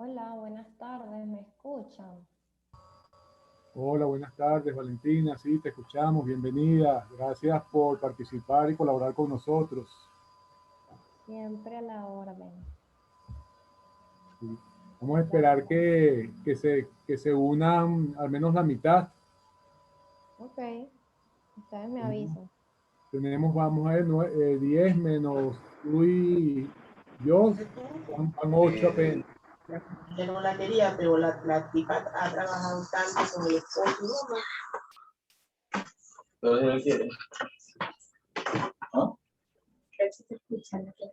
Hola, buenas tardes, ¿me escuchan? Hola, buenas tardes, Valentina. Sí, te escuchamos. Bienvenida. Gracias por participar y colaborar con nosotros. Siempre a la orden. Sí. Vamos a esperar Gracias. que se unan al menos la mitad. Ok, ustedes me Tenemos, avisan. vamos a ver, 10 menos tú y yo, van 8 apenas. Ella no la quería, pero la tipa ha trabajado tanto con el esposo. No, no. Pero ella no quiere. ¿No? Él sí te escucha, no quiere.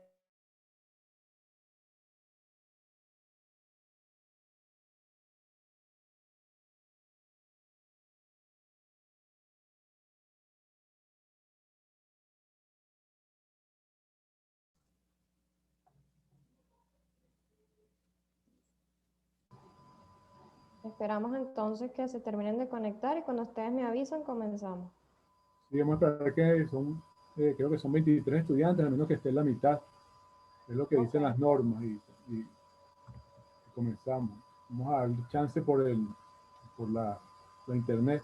Esperamos entonces que se terminen de conectar y cuando ustedes me avisan comenzamos. Sí, vamos a esperar que creo que son 23 estudiantes, al menos que esté en la mitad. Es lo que Ok. dicen las normas y comenzamos. Vamos a dar chance por la internet.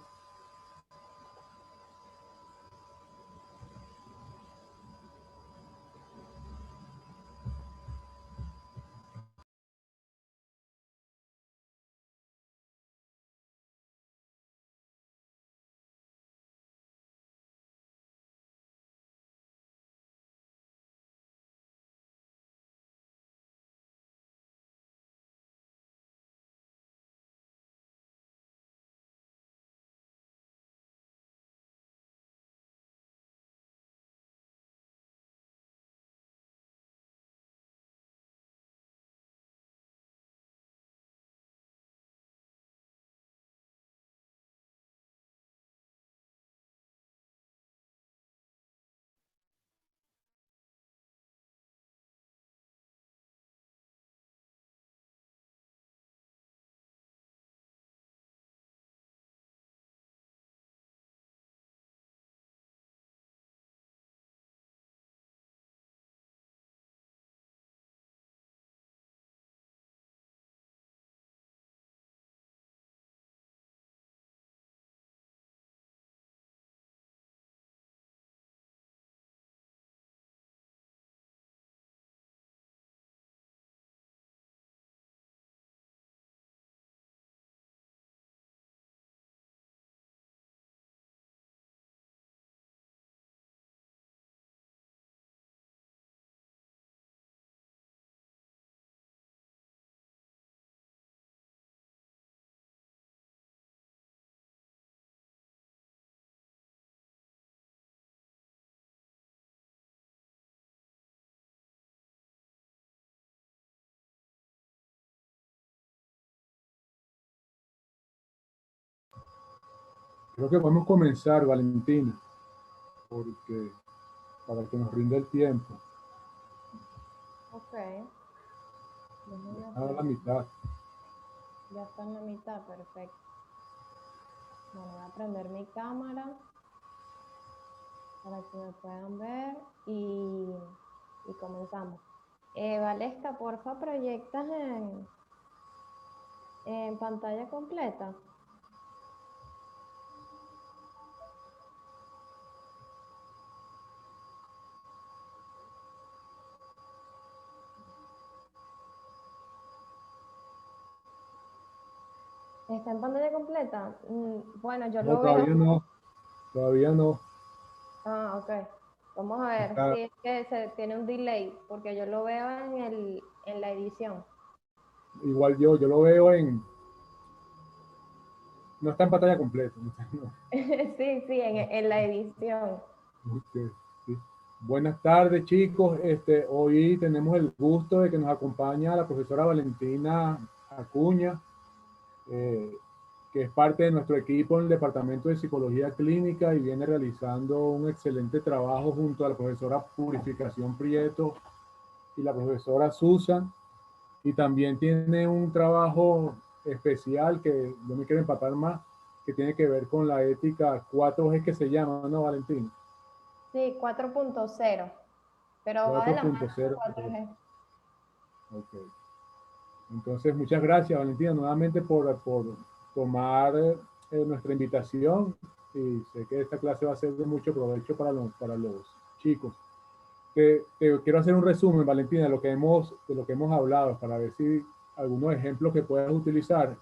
Creo que podemos comenzar, Valentina, porque para que nos rinda el tiempo. Ok, déjenme A la hacer. mitad. Ya está en la mitad, perfecto. Bueno, voy a prender mi cámara para que me puedan ver y comenzamos. Valesca, porfa, proyectas en pantalla completa. ¿Está en pantalla completa? Bueno, yo No, lo veo. todavía no. Todavía no. Ah, ok. Vamos a ver Está si es que se tiene un delay, porque yo lo veo en la edición. igual yo lo veo no está en pantalla completa. No. Sí, sí, en la edición. Ok, sí. Buenas tardes, chicos. Hoy tenemos el gusto de que nos acompaña la profesora Valentina Acuña, eh, que es parte de nuestro equipo en el Departamento de Psicología Clínica y viene realizando un excelente trabajo junto a la profesora Purificación Prieto y la profesora Susan. Y también tiene un trabajo especial que yo me quiero empapar más, que tiene que ver con la ética 4G que se llama, ¿no, Valentín? Sí, 4.0, pero va de la mano con 4.0. 4G. Ok. Entonces, muchas gracias, Valentina, nuevamente por tomar nuestra invitación, y sé que esta clase va a ser de mucho provecho para los chicos. Te quiero hacer un resumen, Valentina, de lo que hemos hablado, para ver si algunos ejemplos que puedas utilizar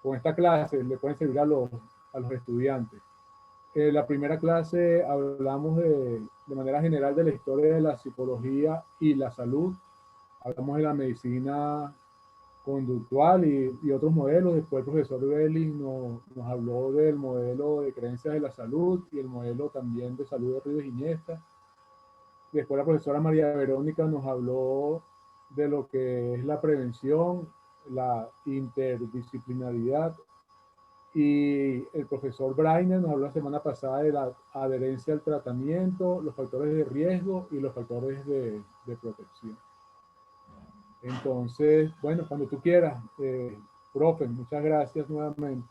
con esta clase le pueden servir a los estudiantes. La primera clase hablamos de manera general de la historia de la psicología y la salud. Hablamos de la medicina conductual y otros modelos. Después el profesor Belli nos habló del modelo de creencias de la salud y el modelo también de salud de Ríos Iniesta. Después la profesora María Verónica nos habló de lo que es la prevención, la interdisciplinaridad, y el profesor Brainer nos habló la semana pasada de la adherencia al tratamiento, los factores de riesgo y los factores de protección. Entonces, bueno, cuando tú quieras, profe, muchas gracias nuevamente.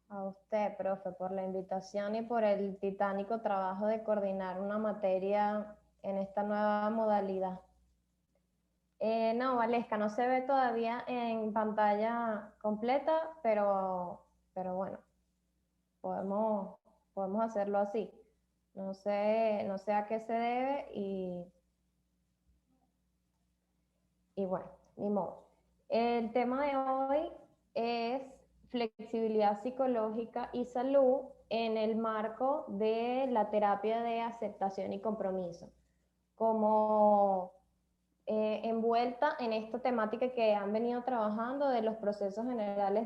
A usted, profe, por la invitación y por el titánico trabajo de coordinar una materia en esta nueva modalidad. No, Valesca, no se ve todavía en pantalla completa, pero bueno, podemos hacerlo así. No sé a qué se debe y bueno, ni modo. El tema de hoy es flexibilidad psicológica y salud en el marco de la terapia de aceptación y compromiso. Como envuelta en esta temática que han venido trabajando de los procesos generales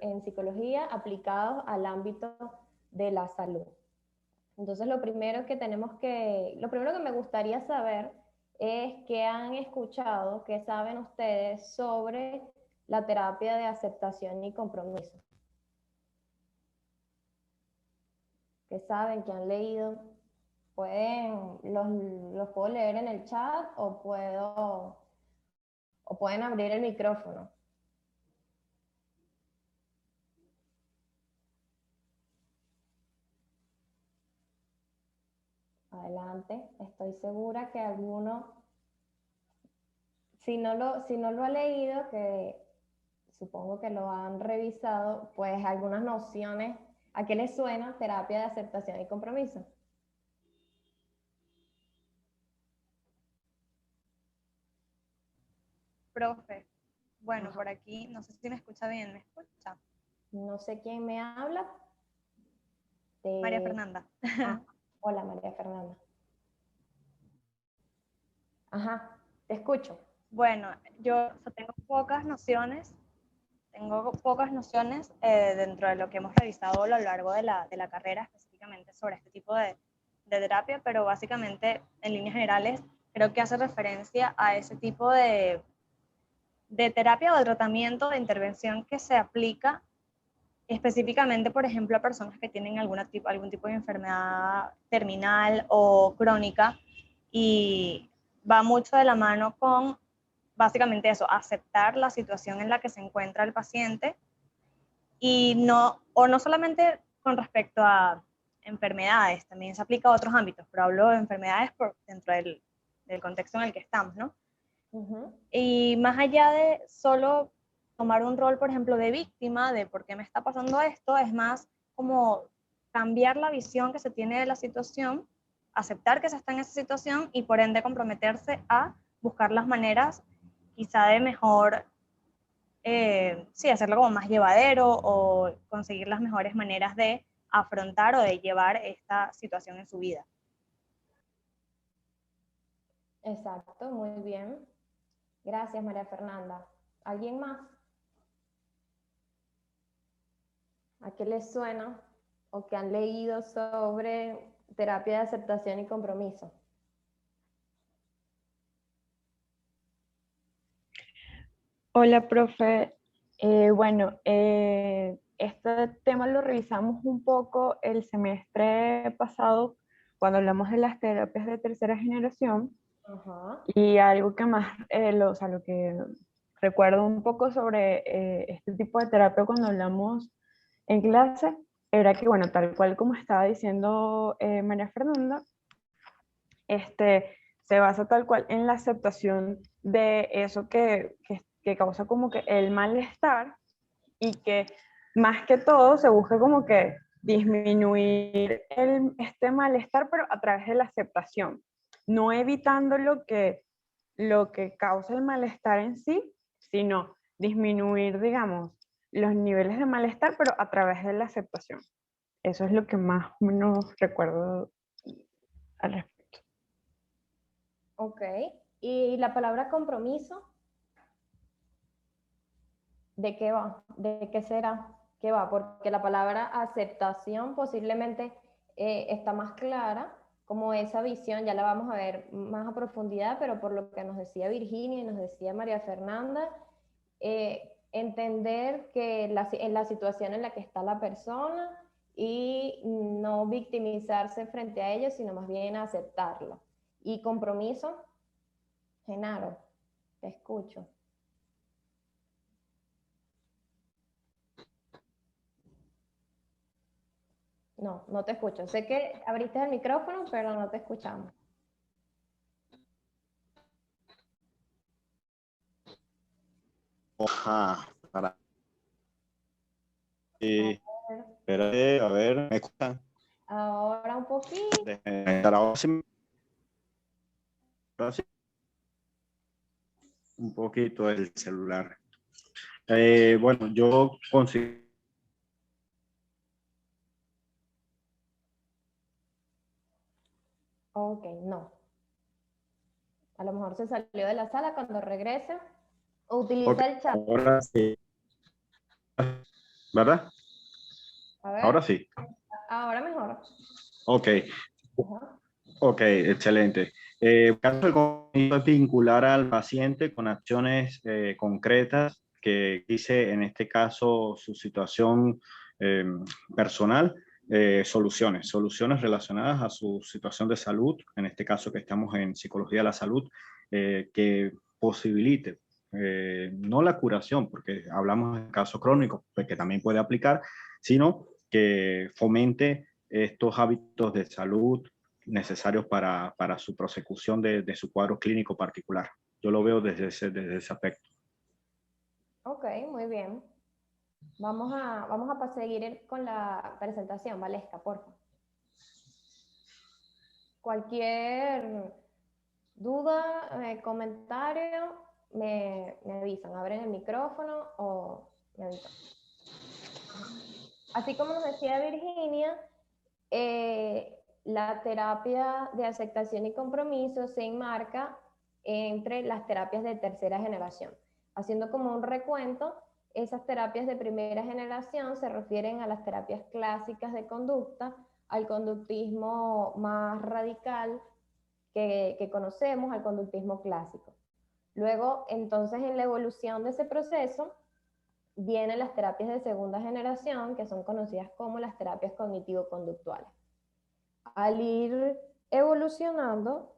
en psicología aplicados al ámbito de la salud. Entonces, lo primero que me gustaría saber es qué han escuchado, qué saben ustedes sobre la terapia de aceptación y compromiso. ¿Qué saben, qué han leído? Los puedo leer en el chat o pueden abrir el micrófono. Adelante, estoy segura que alguno, si no lo ha leído, que supongo que lo han revisado, pues algunas nociones. ¿A qué les suena terapia de aceptación y compromiso? Profe, bueno, Ajá. por aquí, no sé si me escucha bien, ¿me escucha? No sé quién me habla. María Fernanda. Hola, María Fernanda. Ajá, te escucho. Bueno, yo tengo pocas nociones dentro de lo que hemos revisado a lo largo de la carrera, específicamente sobre este tipo de terapia, pero básicamente, en líneas generales, creo que hace referencia a ese tipo de terapia o de tratamiento, de intervención que se aplica específicamente, por ejemplo, a personas que tienen algún tipo de enfermedad terminal o crónica, y va mucho de la mano con básicamente eso, aceptar la situación en la que se encuentra el paciente, y no solamente con respecto a enfermedades, también se aplica a otros ámbitos, pero hablo de enfermedades dentro del contexto en el que estamos, ¿no? Uh-huh. Y más allá de solo tomar un rol, por ejemplo, de víctima, de por qué me está pasando esto, es más como cambiar la visión que se tiene de la situación, aceptar que se está en esa situación y por ende comprometerse a buscar las maneras quizá de mejor, sí, hacerlo como más llevadero o conseguir las mejores maneras de afrontar o de llevar esta situación en su vida. Exacto, muy bien. Gracias, María Fernanda. ¿Alguien más? ¿A qué les suena o que han leído sobre terapia de aceptación y compromiso? Hola, profe. Este tema lo revisamos un poco el semestre pasado cuando hablamos de las terapias de tercera generación. Ajá. Y algo que más, lo que recuerdo un poco sobre este tipo de terapia cuando hablamos en clase era que, bueno, tal cual como estaba diciendo María Fernanda, se basa tal cual en la aceptación de eso que causa como que el malestar, y que más que todo se busca como que disminuir este malestar, pero a través de la aceptación, no evitando lo que causa el malestar en sí, sino disminuir, digamos, los niveles de malestar, pero a través de la aceptación. Eso es lo que más o menos recuerdo al respecto. Ok. ¿Y la palabra compromiso? ¿De qué va? ¿De qué será? ¿Qué va? Porque la palabra aceptación posiblemente está más clara, como esa visión, ya la vamos a ver más a profundidad, pero por lo que nos decía Virginia y nos decía María Fernanda, entender que en la situación en la que está la persona y no victimizarse frente a ellos, sino más bien aceptarlo. Y compromiso, Genaro, te escucho. No, no te escucho. Sé que abriste el micrófono, pero no te escuchamos. Ajá, para. ver. Espérate, a ver, ¿me escuchan? Ahora un poquito. Ahora sí, ahora sí. Un poquito el celular. Bueno, yo considero. Ok, no. A lo mejor se salió de la sala. Cuando regrese, utiliza Okay, el chat. ahora sí. ¿Verdad? A ver. Ahora sí. Ahora mejor. Ok. Ajá. Ok, excelente. El caso del compromiso es vincular al paciente con acciones concretas que dice, en este caso, su situación personal, soluciones relacionadas a su situación de salud, en este caso que estamos en psicología de la salud, que posibilite, no la curación, porque hablamos de casos crónicos, pues, que también puede aplicar, sino que fomente estos hábitos de salud necesarios para su prosecución de su cuadro clínico particular. Yo lo veo desde ese aspecto. Ok, muy bien. Vamos a seguir con la presentación, Valesca, por favor. Cualquier duda, comentario, me avisan. Abren el micrófono o me avisan. Así como nos decía Virginia, la terapia de aceptación y compromiso se enmarca entre las terapias de tercera generación. Haciendo como un recuento, esas terapias de primera generación se refieren a las terapias clásicas de conducta, al conductismo más radical que conocemos, al conductismo clásico. Luego, entonces, en la evolución de ese proceso, vienen las terapias de segunda generación, que son conocidas como las terapias cognitivo-conductuales. Al ir evolucionando,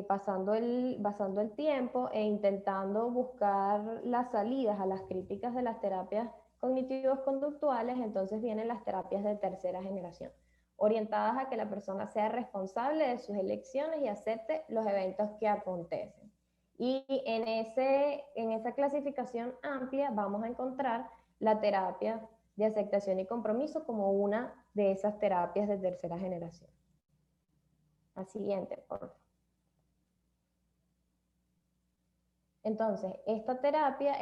pasando el tiempo e intentando buscar las salidas a las críticas de las terapias cognitivos conductuales, entonces vienen las terapias de tercera generación, orientadas a que la persona sea responsable de sus elecciones y acepte los eventos que acontecen. Y en esa clasificación amplia vamos a encontrar la terapia de aceptación y compromiso como una de esas terapias de tercera generación. La siguiente, por favor. Entonces, esta terapia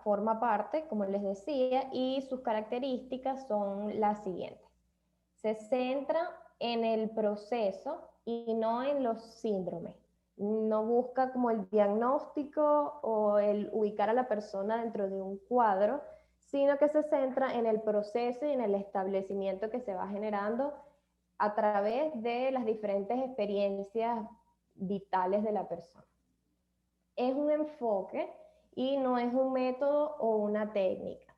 forma parte, como les decía, y sus características son las siguientes. Se centra en el proceso y no en los síndromes. No busca como el diagnóstico o el ubicar a la persona dentro de un cuadro, sino que se centra en el proceso y en el establecimiento que se va generando a través de las diferentes experiencias vitales de la persona. Es un enfoque y no es un método o una técnica,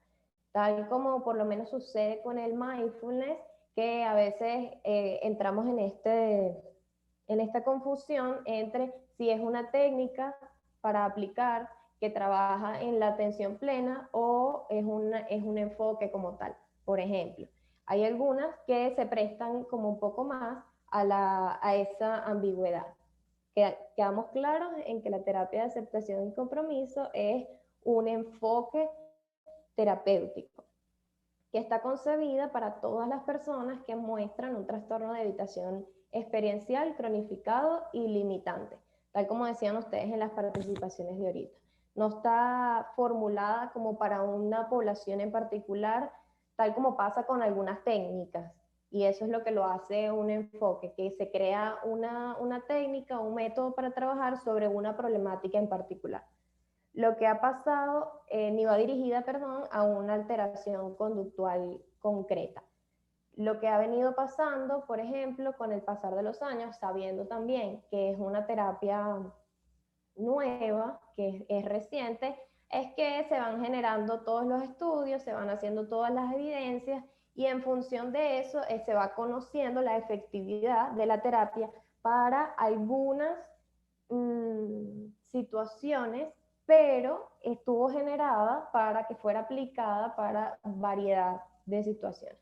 tal como por lo menos sucede con el mindfulness, que a veces entramos en esta confusión entre si es una técnica para aplicar que trabaja en la atención plena o es un enfoque como tal. Por ejemplo, hay algunas que se prestan como un poco más a esa ambigüedad. Quedamos claros en que la terapia de aceptación y compromiso es un enfoque terapéutico que está concebida para todas las personas que muestran un trastorno de evitación experiencial cronificado y limitante, tal como decían ustedes en las participaciones de ahorita. No está formulada como para una población en particular, tal como pasa con algunas técnicas. Y eso es lo que lo hace un enfoque, que se crea una técnica, un método para trabajar sobre una problemática en particular. Lo que ha pasado, ni va dirigida, perdón, a una alteración conductual concreta. Lo que ha venido pasando, por ejemplo, con el pasar de los años, sabiendo también que es una terapia nueva, que es reciente, es que se van generando todos los estudios, se van haciendo todas las evidencias y en función de eso se va conociendo la efectividad de la terapia para algunas situaciones, pero estuvo generada para que fuera aplicada para variedad de situaciones,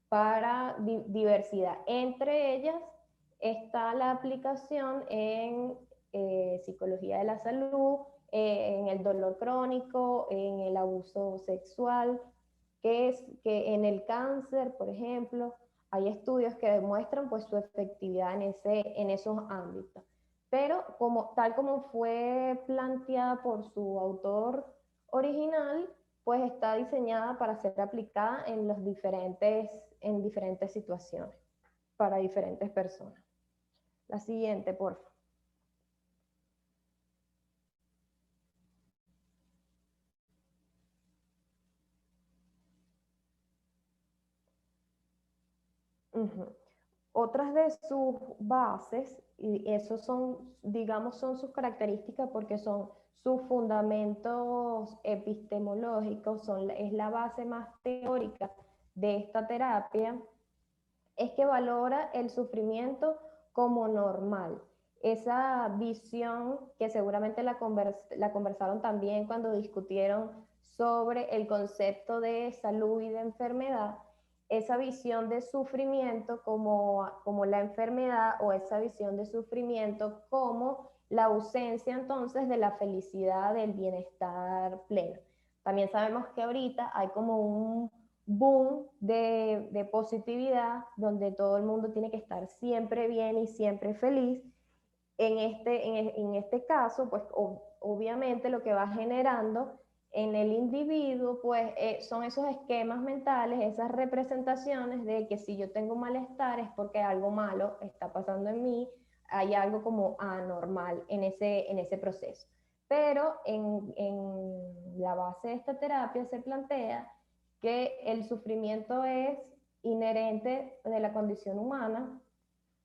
para diversidad. Entre ellas está la aplicación en psicología de la salud, en el dolor crónico, en el abuso sexual, que en el cáncer, por ejemplo, hay estudios que demuestran pues su efectividad en esos ámbitos. Pero tal como fue planteada por su autor original, pues está diseñada para ser aplicada en diferentes situaciones, para diferentes personas. La siguiente, por favor. Otras de sus bases, y esos son, digamos, son sus características porque son sus fundamentos epistemológicos, es la base más teórica de esta terapia, es que valora el sufrimiento como normal. Esa visión que seguramente la conversaron también cuando discutieron sobre el concepto de salud y de enfermedad, esa visión de sufrimiento como la enfermedad, o esa visión de sufrimiento como la ausencia entonces de la felicidad, del bienestar pleno. También sabemos que ahorita hay como un boom de positividad, donde todo el mundo tiene que estar siempre bien y siempre feliz. En este caso, pues obviamente lo que va generando en el individuo, pues son esos esquemas mentales, esas representaciones de que si yo tengo malestar es porque algo malo está pasando en mí, hay algo como anormal en ese proceso. Pero en la base de esta terapia se plantea que el sufrimiento es inherente de la condición humana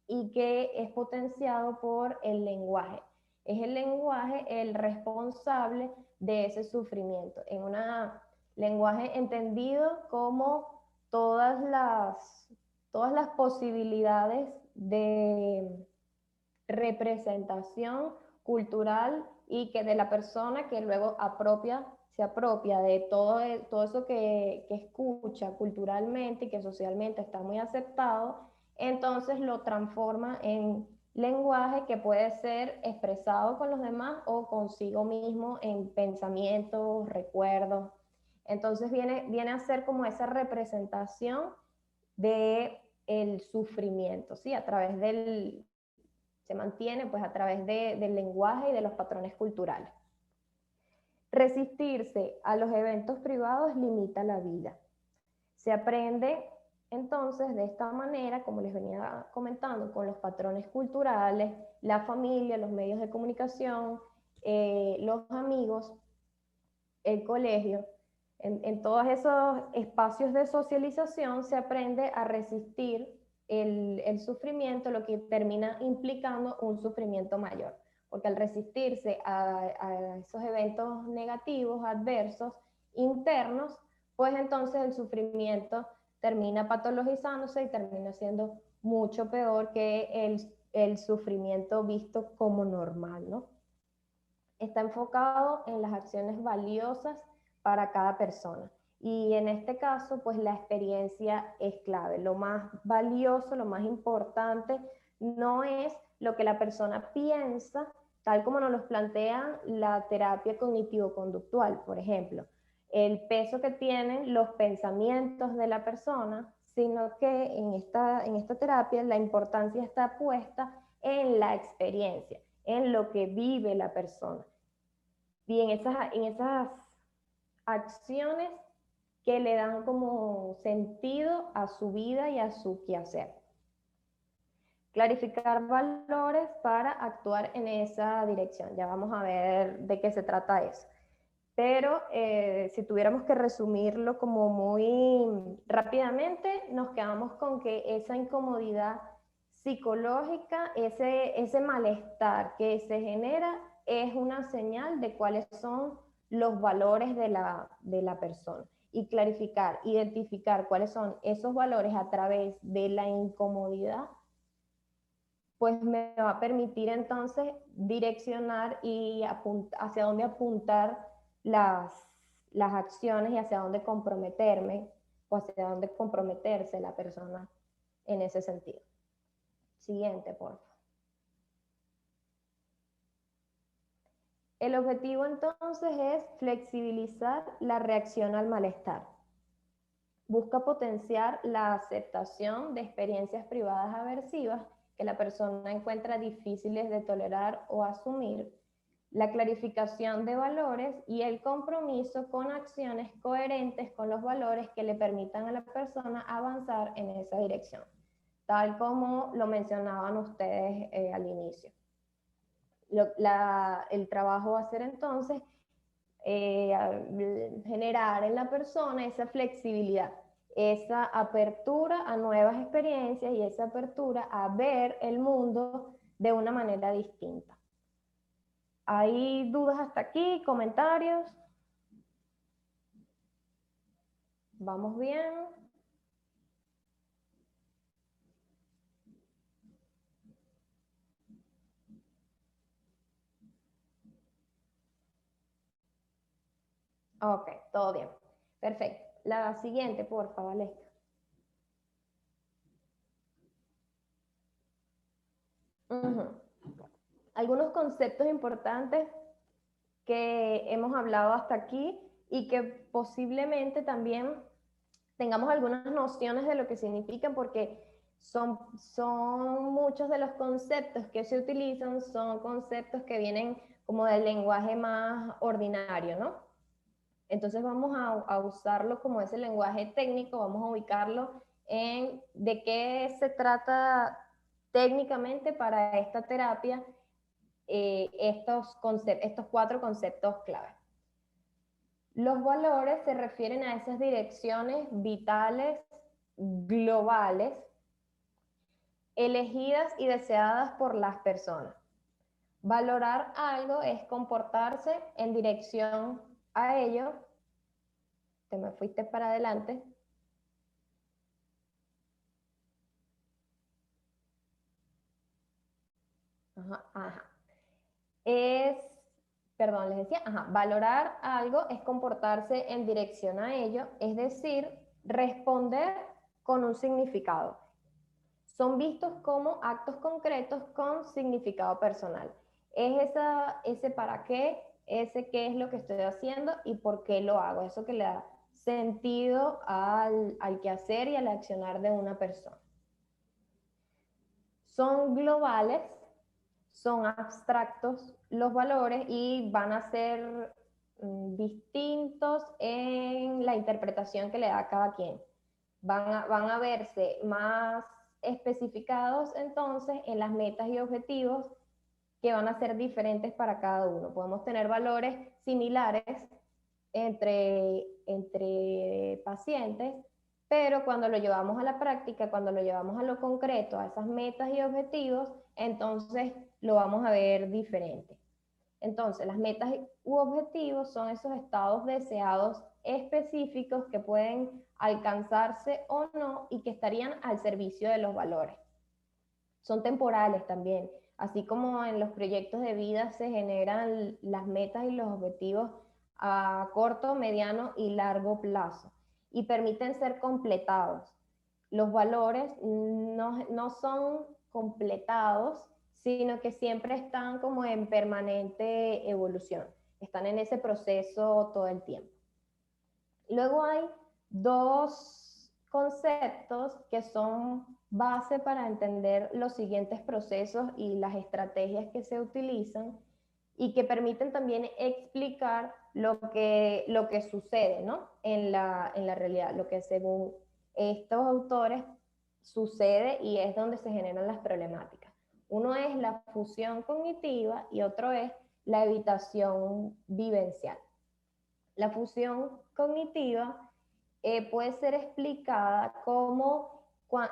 y que es potenciado por el lenguaje. Es el lenguaje el responsable de ese sufrimiento. En un lenguaje entendido como todas las posibilidades de representación cultural y que de la persona que luego se apropia de todo eso que escucha culturalmente y que socialmente está muy aceptado, entonces lo transforma en lenguaje que puede ser expresado con los demás o consigo mismo en pensamientos, recuerdos. Entonces viene a ser como esa representación de el sufrimiento, ¿sí? Se mantiene pues a través del lenguaje y de los patrones culturales. Resistirse a los eventos privados limita la vida. Se aprende entonces de esta manera, como les venía comentando, con los patrones culturales, la familia, los medios de comunicación, los amigos, el colegio. En todos esos espacios de socialización se aprende a resistir el sufrimiento, lo que termina implicando un sufrimiento mayor, porque al resistirse a esos eventos negativos, adversos, internos, pues entonces el sufrimiento termina patologizándose y termina siendo mucho peor que el sufrimiento visto como normal, ¿no? Está enfocado en las acciones valiosas para cada persona. Y en este caso, pues la experiencia es clave. Lo más valioso, lo más importante, no es lo que la persona piensa, tal como nos los plantea la terapia cognitivo-conductual, por ejemplo, el peso que tienen los pensamientos de la persona, sino que en esta terapia la importancia está puesta en la experiencia, en lo que vive la persona. Y en esas acciones que le dan como sentido a su vida y a su quehacer. Clarificar valores para actuar en esa dirección. Ya vamos a ver de qué se trata eso. Pero si tuviéramos que resumirlo como muy rápidamente, nos quedamos con que esa incomodidad psicológica, ese malestar que se genera es una señal de cuáles son los valores de la persona. Y clarificar, identificar cuáles son esos valores a través de la incomodidad, pues me va a permitir entonces direccionar y hacia dónde apuntar las acciones y hacia dónde comprometerme o hacia dónde comprometerse la persona en ese sentido. Siguiente, por favor. El objetivo entonces es flexibilizar la reacción al malestar. Busca potenciar la aceptación de experiencias privadas aversivas que la persona encuentra difíciles de tolerar o asumir, la clarificación de valores y el compromiso con acciones coherentes con los valores que le permitan a la persona avanzar en esa dirección, tal como lo mencionaban ustedes al inicio. El trabajo va a ser entonces generar en la persona esa flexibilidad, esa apertura a nuevas experiencias y esa apertura a ver el mundo de una manera distinta. ¿Hay dudas hasta aquí? ¿Comentarios? ¿Vamos bien? Ok, todo bien. Perfecto. La siguiente, por favor, Valesca. Algunos conceptos importantes que hemos hablado hasta aquí y que posiblemente también tengamos algunas nociones de lo que significan, porque son muchos de los conceptos que se utilizan, son conceptos que vienen como del lenguaje más ordinario, ¿no? Entonces vamos a usarlo como ese lenguaje técnico, vamos a ubicarlo en de qué se trata técnicamente para esta terapia, estos 4 conceptos clave. Los valores se refieren a esas direcciones vitales globales elegidas y deseadas por las personas. Valorar algo es comportarse en dirección a ello. Te me fuiste para adelante. Les decía, valorar algo es comportarse en dirección a ello, es decir, responder con un significado. Son vistos como actos concretos con significado personal. Es ese para qué, ese qué es lo que estoy haciendo y por qué lo hago. Eso que le da sentido al quehacer y al accionar de una persona. Son globales, son abstractos los valores y van a ser distintos en la interpretación que le da a cada quien. Van a verse más especificados entonces en las metas y objetivos que van a ser diferentes para cada uno. Podemos tener valores similares entre pacientes, pero cuando lo llevamos a la práctica, cuando lo llevamos a lo concreto, a esas metas y objetivos, entonces lo vamos a ver diferente. Entonces, las metas u objetivos son esos estados deseados específicos que pueden alcanzarse o no y que estarían al servicio de los valores. Son temporales también, así como en los proyectos de vida se generan las metas y los objetivos a corto, mediano y largo plazo y permiten ser completados. Los valores no son completados sino que siempre están como en permanente evolución, están en ese proceso todo el tiempo. Luego hay dos conceptos que son base para entender los siguientes procesos y las estrategias que se utilizan y que permiten también explicar lo que sucede, ¿no? en la realidad, lo que según estos autores sucede y es donde se generan las problemáticas. Uno es la fusión cognitiva y otro es la evitación vivencial. La fusión cognitiva puede ser explicada como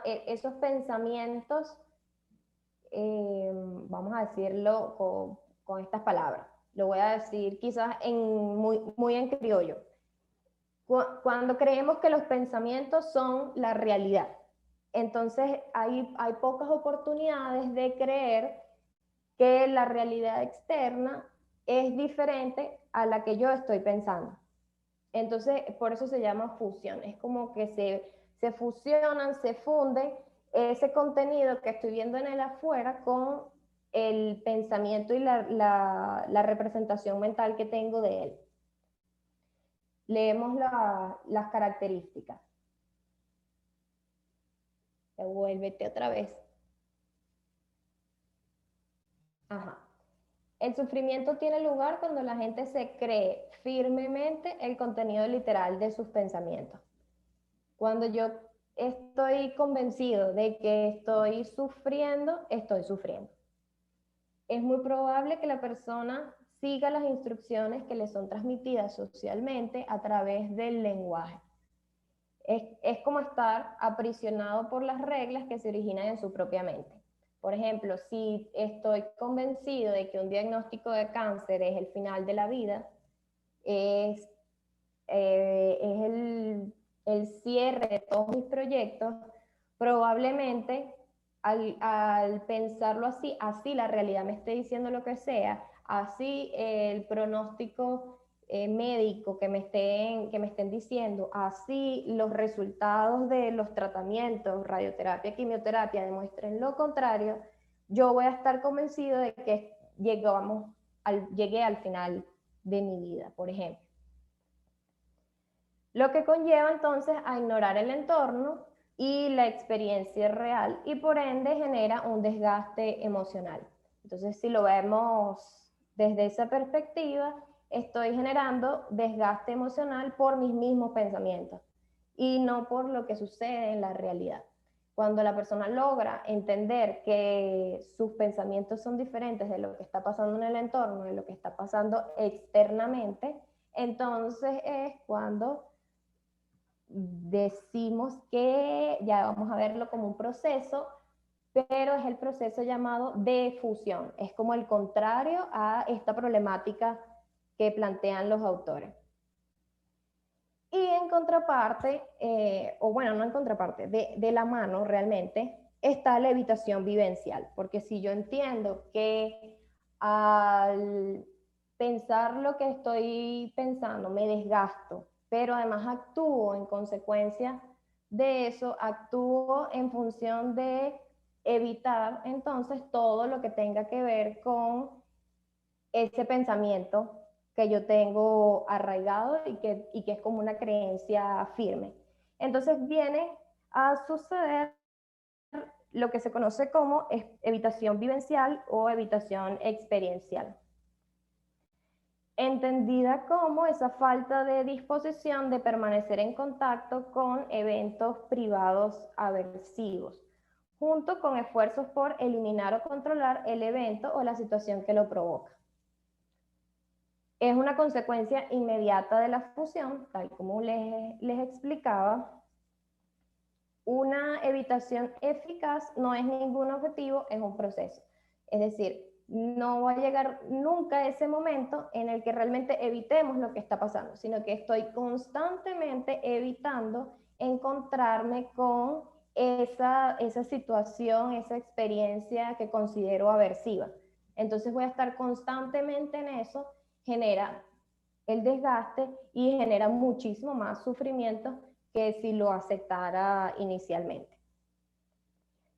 esos pensamientos, vamos a decirlo con estas palabras, lo voy a decir quizás muy en criollo. Cuando creemos que los pensamientos son la realidad, entonces hay pocas oportunidades de creer que la realidad externa es diferente a la que yo estoy pensando. Entonces, por eso se llama fusión. Es como que se fusionan, se funden ese contenido que estoy viendo en el afuera con el pensamiento y la representación mental que tengo de él. Leemos las características. Devuélvete otra vez. Ajá. El sufrimiento tiene lugar cuando la gente se cree firmemente el contenido literal de sus pensamientos. Cuando yo estoy convencido de que estoy sufriendo, estoy sufriendo. Es muy probable que la persona siga las instrucciones que le son transmitidas socialmente a través del lenguaje. Es como estar aprisionado por las reglas que se originan en su propia mente. Por ejemplo, si estoy convencido de que un diagnóstico de cáncer es el final de la vida, es el cierre de todos mis proyectos, probablemente al pensarlo así la realidad me esté diciendo lo que sea, así el pronóstico médico que me estén diciendo, así los resultados de los tratamientos, radioterapia, quimioterapia, demuestren lo contrario, yo voy a estar convencido de que llegué al final de mi vida, por ejemplo. Lo que conlleva entonces a ignorar el entorno y la experiencia real y por ende genera un desgaste emocional. Entonces, si lo vemos desde esa perspectiva, estoy generando desgaste emocional por mis mismos pensamientos y no por lo que sucede en la realidad. Cuando la persona logra entender que sus pensamientos son diferentes de lo que está pasando en el entorno, de lo que está pasando externamente, entonces es cuando decimos que ya vamos a verlo como un proceso, pero es el proceso llamado de fusión. Es como el contrario a esta problemática que plantean los autores. Y en contraparte, o bueno, no en contraparte, de la mano realmente, está la evitación vivencial. Porque si yo entiendo que al pensar lo que estoy pensando me desgasto, pero además actúo en consecuencia de eso, actúo en función de evitar entonces todo lo que tenga que ver con ese pensamiento que yo tengo arraigado y que es como una creencia firme. Entonces viene a suceder lo que se conoce como evitación vivencial o evitación experiencial, entendida como esa falta de disposición de permanecer en contacto con eventos privados aversivos, junto con esfuerzos por eliminar o controlar el evento o la situación que lo provoca. Es una consecuencia inmediata de la fusión, tal como les explicaba. Una evitación eficaz no es ningún objetivo, es un proceso. Es decir, no va a llegar nunca ese momento en el que realmente evitemos lo que está pasando, sino que estoy constantemente evitando encontrarme con esa situación, esa experiencia que considero aversiva. Entonces voy a estar constantemente en eso, genera el desgaste y genera muchísimo más sufrimiento que si lo aceptara inicialmente.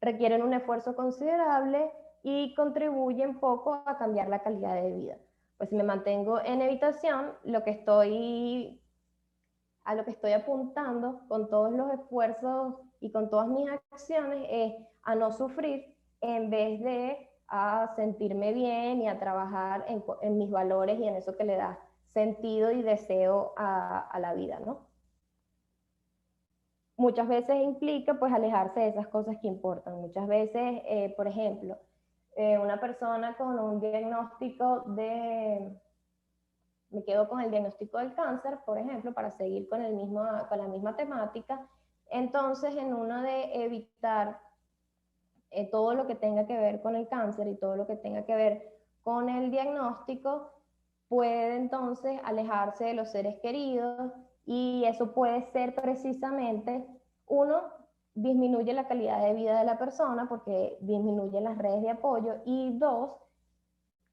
Requieren un esfuerzo considerable y contribuyen poco a cambiar la calidad de vida. Pues si me mantengo en evitación, a lo que estoy apuntando con todos los esfuerzos y con todas mis acciones es a no sufrir en vez de a sentirme bien y a trabajar en mis valores y en eso que le da sentido y deseo a la vida, ¿no? Muchas veces implica pues alejarse de esas cosas que importan. Muchas veces, por ejemplo, una persona con un diagnóstico me quedo con el diagnóstico del cáncer, por ejemplo, para seguir con la misma temática. Entonces, en una de evitar todo lo que tenga que ver con el cáncer y todo lo que tenga que ver con el diagnóstico, puede entonces alejarse de los seres queridos, y eso puede ser precisamente, uno, disminuye la calidad de vida de la persona porque disminuye las redes de apoyo, y dos,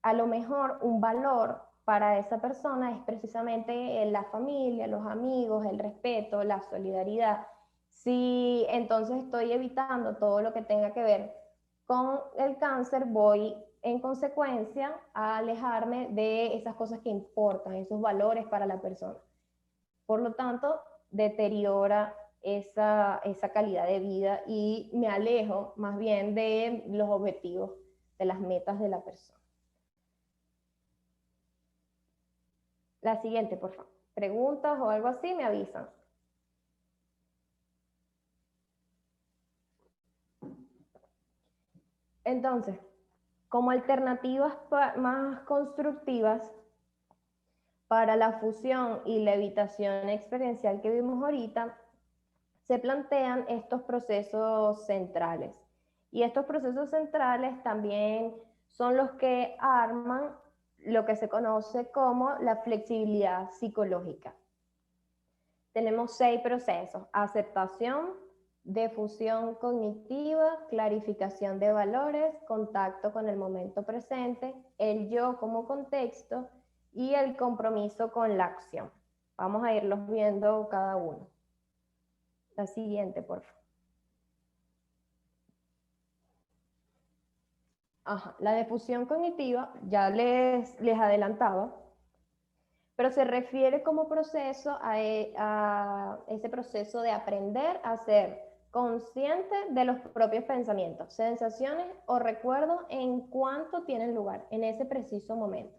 a lo mejor un valor para esa persona es precisamente la familia, los amigos, el respeto, la solidaridad. Si entonces estoy evitando todo lo que tenga que ver con el cáncer, voy en consecuencia a alejarme de esas cosas que importan, esos valores para la persona. Por lo tanto, deteriora esa calidad de vida y me alejo más bien de los objetivos, de las metas de la persona. La siguiente, por favor. Preguntas o algo así, me avisan. Entonces, como alternativas más constructivas para la fusión y la evitación experiencial que vimos ahorita, se plantean estos procesos centrales. Y estos procesos centrales también son los que arman lo que se conoce como la flexibilidad psicológica. Tenemos 6 procesos: aceptación, difusión cognitiva, clarificación de valores, contacto con el momento presente, el yo como contexto y el compromiso con la acción. Vamos a irlos viendo cada uno. La siguiente, por favor. La difusión cognitiva, ya les adelantaba, pero se refiere como proceso a ese proceso de aprender a ser consciente de los propios pensamientos, sensaciones o recuerdos en cuanto tienen lugar en ese preciso momento.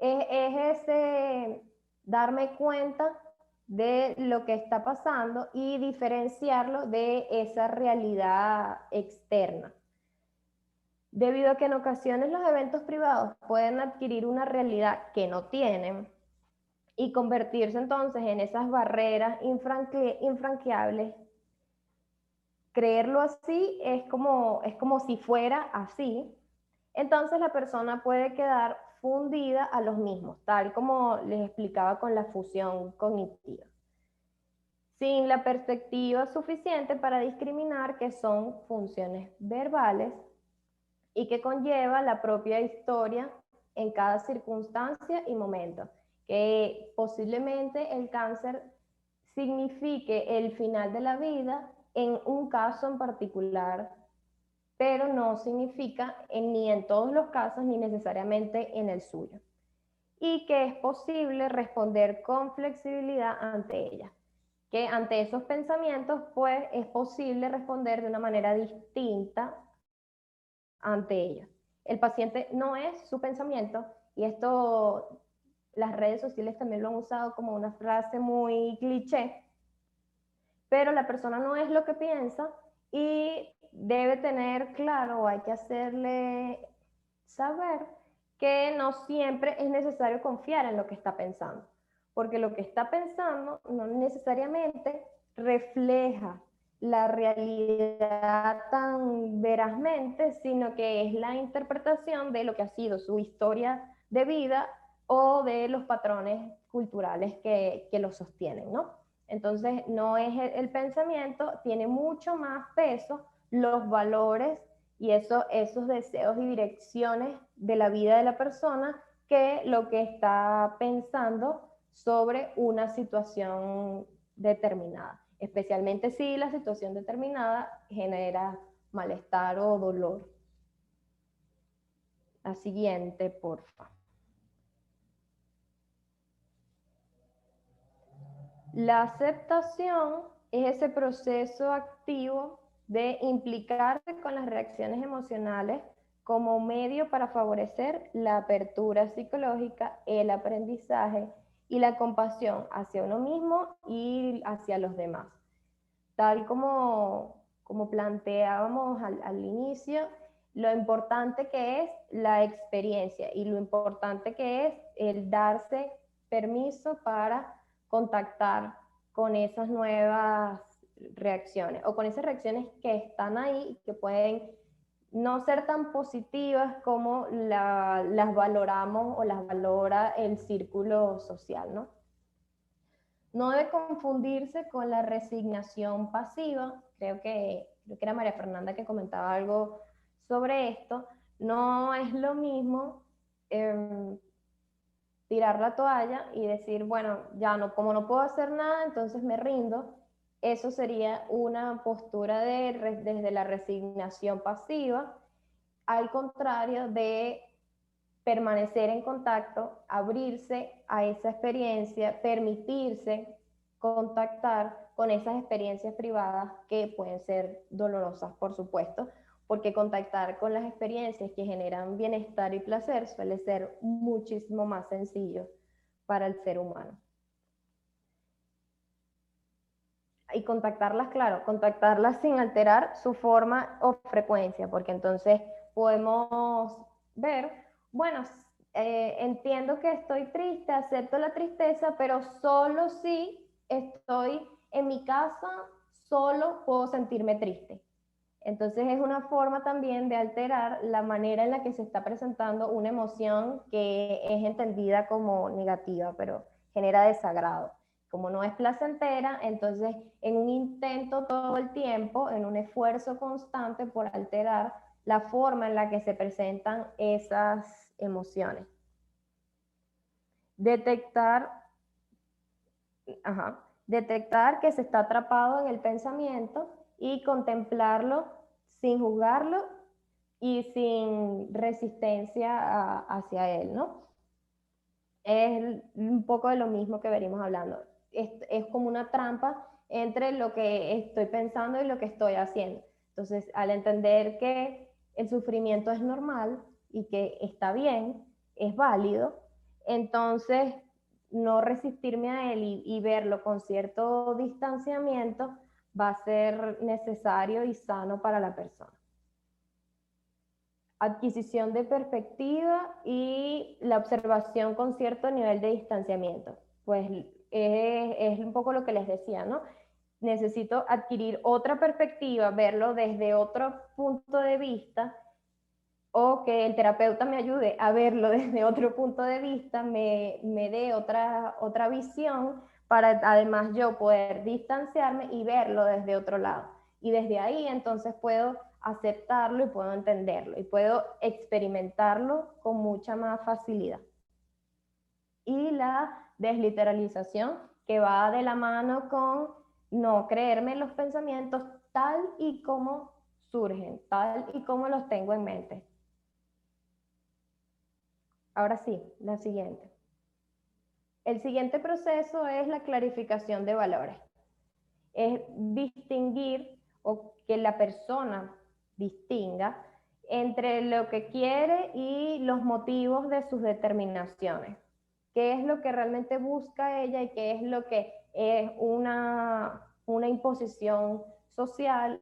Es ese darme cuenta de lo que está pasando y diferenciarlo de esa realidad externa. Debido a que en ocasiones los eventos privados pueden adquirir una realidad que no tienen y convertirse entonces en esas barreras infranqueables, creerlo así es como si fuera así, entonces la persona puede quedar fundida a los mismos, tal como les explicaba con la fusión cognitiva, sin la perspectiva suficiente para discriminar que son funciones verbales y que conlleva la propia historia en cada circunstancia y momento, que posiblemente el cáncer signifique el final de la vida en un caso en particular, pero no significa ni en todos los casos ni necesariamente en el suyo, y que es posible responder con flexibilidad ante ella, que ante esos pensamientos pues es posible responder de una manera distinta ante ellos. El paciente no es su pensamiento, y esto las redes sociales también lo han usado como una frase muy cliché, pero la persona no es lo que piensa y debe tener claro, o hay que hacerle saber que no siempre es necesario confiar en lo que está pensando, porque lo que está pensando no necesariamente refleja la realidad tan verazmente, sino que es la interpretación de lo que ha sido su historia de vida o de los patrones culturales que lo sostienen, ¿no? Entonces, no es el pensamiento, tiene mucho más peso los valores y esos deseos y direcciones de la vida de la persona que lo que está pensando sobre una situación determinada, especialmente si la situación determinada genera malestar o dolor. La siguiente, porfa. La aceptación es ese proceso activo de implicarse con las reacciones emocionales como medio para favorecer la apertura psicológica, el aprendizaje y la compasión hacia uno mismo y hacia los demás. Tal como planteábamos al inicio, lo importante que es la experiencia y lo importante que es el darse permiso para contactar con esas nuevas reacciones o con esas reacciones que están ahí y que pueden no ser tan positivas como las valoramos o las valora el círculo social, ¿no? No debe confundirse con la resignación pasiva. Creo que era María Fernanda que comentaba algo sobre esto. No es lo mismo tirar la toalla y decir, bueno, ya no, como no puedo hacer nada, entonces me rindo. Eso sería una postura desde la resignación pasiva, al contrario de permanecer en contacto, abrirse a esa experiencia, permitirse contactar con esas experiencias privadas que pueden ser dolorosas, por supuesto, porque contactar con las experiencias que generan bienestar y placer suele ser muchísimo más sencillo para el ser humano. Y contactarlas, claro, contactarlas sin alterar su forma o frecuencia, porque entonces podemos ver, bueno, entiendo que estoy triste, acepto la tristeza, pero solo si estoy en mi casa, solo puedo sentirme triste. Entonces es una forma también de alterar la manera en la que se está presentando una emoción que es entendida como negativa, pero genera desagrado. Como no es placentera, entonces en un intento todo el tiempo, en un esfuerzo constante por alterar la forma en la que se presentan esas emociones. Detectar que se está atrapado en el pensamiento y contemplarlo sin juzgarlo y sin resistencia hacia él, ¿no? Es un poco de lo mismo que venimos hablando. Es como una trampa entre lo que estoy pensando y lo que estoy haciendo. Entonces, al entender que el sufrimiento es normal y que está bien, es válido, entonces no resistirme a él y verlo con cierto distanciamiento va a ser necesario y sano para la persona. Adquisición de perspectiva y la observación con cierto nivel de distanciamiento. Pues es un poco lo que les decía, ¿no? Necesito adquirir otra perspectiva, verlo desde otro punto de vista, o que el terapeuta me ayude a verlo desde otro punto de vista, me dé otra visión para además yo poder distanciarme y verlo desde otro lado. Y desde ahí entonces puedo aceptarlo y puedo entenderlo y puedo experimentarlo con mucha más facilidad. Y la desliteralización, que va de la mano con no creerme los pensamientos tal y como surgen, tal y como los tengo en mente. Ahora sí, la siguiente. El siguiente proceso es la clarificación de valores. Es distinguir o que la persona distinga entre lo que quiere y los motivos de sus determinaciones. ¿Qué es lo que realmente busca ella y qué es lo que es una imposición social